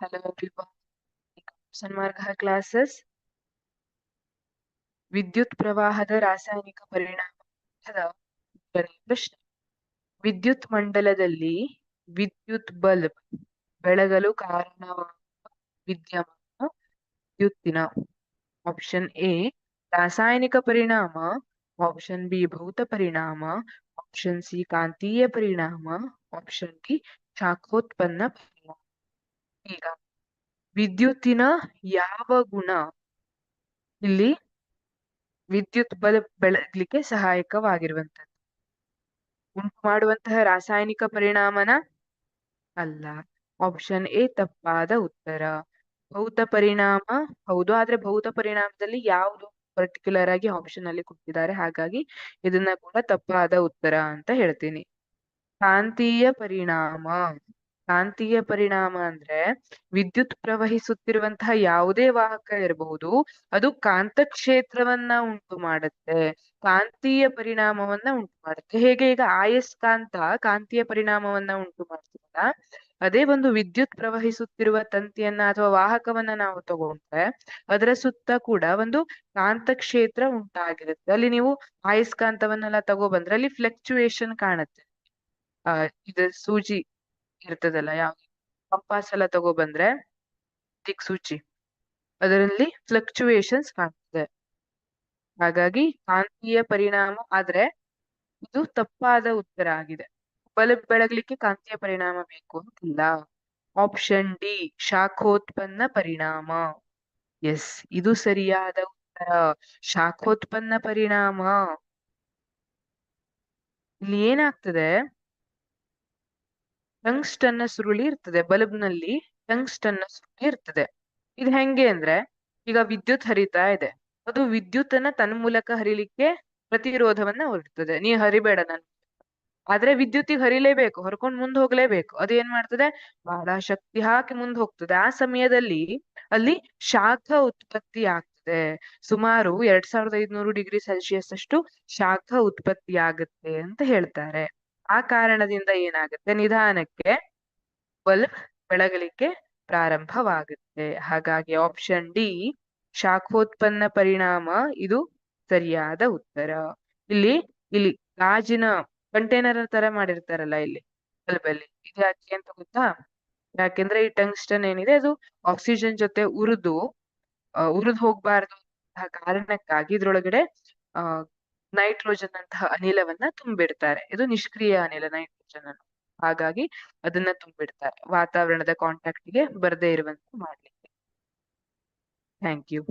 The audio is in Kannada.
Hello everyone. ಸನ್ಮಾರ್ಗ ಕ್ಲಾಸಸ್ ವಿದ್ಯುತ್ ಪ್ರವಾಹದ ರಾಸಾಯನಿಕ ಪರಿಣಾಮದ ಪ್ರಶ್ನೆ. ವಿದ್ಯುತ್ ಮಂಡಲದಲ್ಲಿ ವಿದ್ಯುತ್ ಬಲ್ಬ್ ಬೆಳಗಲು ಕಾರಣವಾಗುವ ವಿದ್ಯಮಾನ ವಿದ್ಯುತ್ತಿನ. ಆಪ್ಷನ್ ಎ ರಾಸಾಯನಿಕ ಪರಿಣಾಮ, ಆಪ್ಷನ್ ಬಿ ಭೌತ ಪರಿಣಾಮ, ಆಪ್ಷನ್ ಸಿ ಕಾಂತೀಯ ಪರಿಣಾಮ, ಆಪ್ಷನ್ ಡಿ ಶಾಖೋತ್ಪನ್ನ ಪರಿಣಾಮ. ಈಗ ವಿದ್ಯುತ್ತಿನ ಯಾವ ಗುಣ ಇಲ್ಲಿ ವಿದ್ಯುತ್ ಬಲ್ಬ್ ಬೆಳಗ್ಲಿಕ್ಕೆ ಸಹಾಯಕವಾಗಿರುವಂತದ್ದು? ಉಂಟು ಮಾಡುವಂತಹ ರಾಸಾಯನಿಕ ಪರಿಣಾಮನ ಅಲ್ಲ. ಆಪ್ಷನ್ ಎ ತಪ್ಪಾದ ಉತ್ತರ. ಭೌತ ಪರಿಣಾಮ ಹೌದು, ಆದ್ರೆ ಭೌತ ಪರಿಣಾಮದಲ್ಲಿ ಯಾವುದು ಪರ್ಟಿಕ್ಯುಲರ್ ಆಗಿ ಆಪ್ಷನ್ ಅಲ್ಲಿ ಕೊಟ್ಟಿದ್ದಾರೆ, ಹಾಗಾಗಿ ಇದನ್ನ ಕೂಡ ತಪ್ಪಾದ ಉತ್ತರ ಅಂತ ಹೇಳ್ತೀನಿ. ಕಾಂತೀಯ ಪರಿಣಾಮ. ಕಾಂತೀಯ ಪರಿಣಾಮ ಅಂದ್ರೆ ವಿದ್ಯುತ್ ಪ್ರವಹಿಸುತ್ತಿರುವಂತಹ ಯಾವುದೇ ವಾಹಕ ಇರಬಹುದು, ಅದು ಕಾಂತ ಕ್ಷೇತ್ರವನ್ನ ಉಂಟು ಮಾಡುತ್ತೆ, ಕಾಂತೀಯ ಪರಿಣಾಮವನ್ನ ಉಂಟು ಮಾಡುತ್ತೆ. ಹೇಗೆ ಈಗ ಆಯಸ್ಕಾಂತ ಕಾಂತೀಯ ಪರಿಣಾಮವನ್ನ ಉಂಟು ಮಾಡ್ತಿಲ್ಲ, ಅದೇ ಒಂದು ವಿದ್ಯುತ್ ಪ್ರವಹಿಸುತ್ತಿರುವ ತಂತಿಯನ್ನ ಅಥವಾ ವಾಹಕವನ್ನ ನಾವು ತಗೊಂಡ್ರೆ ಅದರ ಸುತ್ತ ಕೂಡ ಒಂದು ಕಾಂತ ಕ್ಷೇತ್ರ ಉಂಟಾಗಿರುತ್ತೆ. ಅಲ್ಲಿ ನೀವು ಆಯಸ್ಕಾಂತವನ್ನೆಲ್ಲ ತಗೊಬಂದ್ರೆ ಅಲ್ಲಿ ಫ್ಲಕ್ಚುಯೇಷನ್ ಕಾಣುತ್ತೆ. ಇದು ಸೂಜಿ ಇರ್ತದಲ್ಲ, ಯಾವ ಕಂಪಾಸ್ ಎಲ್ಲ ತಗೊಬಂದ್ರೆ ದಿಕ್ಸೂಚಿ, ಅದರಲ್ಲಿ ಫ್ಲಕ್ಚುಯೇಷನ್ಸ್ ಕಾಣ್ತದೆ. ಹಾಗಾಗಿ ಕಾಂತೀಯ ಪರಿಣಾಮ, ಆದ್ರೆ ಇದು ತಪ್ಪಾದ ಉತ್ತರ ಆಗಿದೆ. ಬಲ್ಬ್ ಬೆಳಗ್ಲಿಕ್ಕೆ ಕಾಂತೀಯ ಪರಿಣಾಮ ಬೇಕು ಅಂತಿಲ್ಲ. ಆಪ್ಷನ್ ಡಿ ಶಾಖೋತ್ಪನ್ನ ಪರಿಣಾಮ. ಎಸ್, ಇದು ಸರಿಯಾದ ಉತ್ತರ. ಶಾಖೋತ್ಪನ್ನ ಪರಿಣಾಮ. ಇಲ್ಲಿ ಏನಾಗ್ತದೆ, ಟಂಗ್ಸ್ಟನ್ನ ಸುರುಳಿ ಇರ್ತದೆ ಬಲ್ಬ್ ನಲ್ಲಿ, ಟಂಗ್ಸ್ಟನ್ನ ಸುರುಳಿ ಇರ್ತದೆ. ಇದು ಹೆಂಗೆ ಅಂದ್ರೆ, ಈಗ ವಿದ್ಯುತ್ ಹರಿತಾ ಇದೆ, ಅದು ವಿದ್ಯುತ್ತನ್ನ ತನ್ನ ಮೂಲಕ ಹರಿಲಿಕ್ಕೆ ಪ್ರತಿರೋಧವನ್ನ ಹೊರಡ್ತದೆ. ನೀ ಹರಿಬೇಡ ನನ್, ಆದ್ರೆ ವಿದ್ಯುತ್ತಿಗೆ ಹರಿಲೇಬೇಕು, ಹೊರ್ಕೊಂಡ್ ಮುಂದ್ ಹೋಗ್ಲೇಬೇಕು. ಅದೇನ್ ಮಾಡ್ತದೆ, ಬಹಳ ಶಕ್ತಿ ಹಾಕಿ ಮುಂದ್ ಹೋಗ್ತದೆ. ಆ ಸಮಯದಲ್ಲಿ ಅಲ್ಲಿ ಶಾಖ ಉತ್ಪತ್ತಿ ಆಗ್ತದೆ. ಸುಮಾರು 2500 ಡಿಗ್ರಿ ಸೆಲ್ಸಿಯಸ್ ಅಷ್ಟು ಶಾಖ ಉತ್ಪತ್ತಿ ಆಗುತ್ತೆ ಅಂತ ಹೇಳ್ತಾರೆ. ಆ ಕಾರಣದಿಂದ ಏನಾಗುತ್ತೆ, ನಿಧಾನಕ್ಕೆ ಬಲ್ಬ್ ಬೆಳಗಲಿಕ್ಕೆ ಪ್ರಾರಂಭವಾಗುತ್ತೆ. ಹಾಗಾಗಿ ಆಪ್ಷನ್ ಡಿ ಶಾಖೋತ್ಪನ್ನ ಪರಿಣಾಮ ಇದು ಸರಿಯಾದ ಉತ್ತರ. ಇಲ್ಲಿ ಇಲ್ಲಿ ಗಾಜಿನ ಕಂಟೈನರ್ ತರ ಮಾಡಿರ್ತಾರಲ್ಲ ಇಲ್ಲಿ ಬಲ್ಬ್ ಅಲ್ಲಿ, ಇದು ಯಾಕೆ ಅಂತ ಗೊತ್ತಾ? ಯಾಕೆಂದ್ರೆ ಈ ಟಂಗ್ಸ್ಟನ್ ಏನಿದೆ ಅದು ಆಕ್ಸಿಜನ್ ಜೊತೆ ಉರಿದು ಹೋಗ್ಬಾರ್ದು ಕಾರಣಕ್ಕಾಗಿ ಇದ್ರೊಳಗಡೆ ನೈಟ್ರೋಜನ್ ಅಂತಹ ಅನಿಲವನ್ನ ತುಂಬಿಡ್ತಾರೆ. ಇದು ನಿಷ್ಕ್ರಿಯ ಅನಿಲ ನೈಟ್ರೋಜನ್ ಅನ್ನು, ಹಾಗಾಗಿ ಅದನ್ನ ತುಂಬಿಡ್ತಾರೆ ವಾತಾವರಣದ ಕಾಂಟ್ಯಾಕ್ಟ್ ಗೆ ಬರದೇ ಇರುವಂತೆ ಮಾಡ್ಲಿಕ್ಕೆ. Thank you.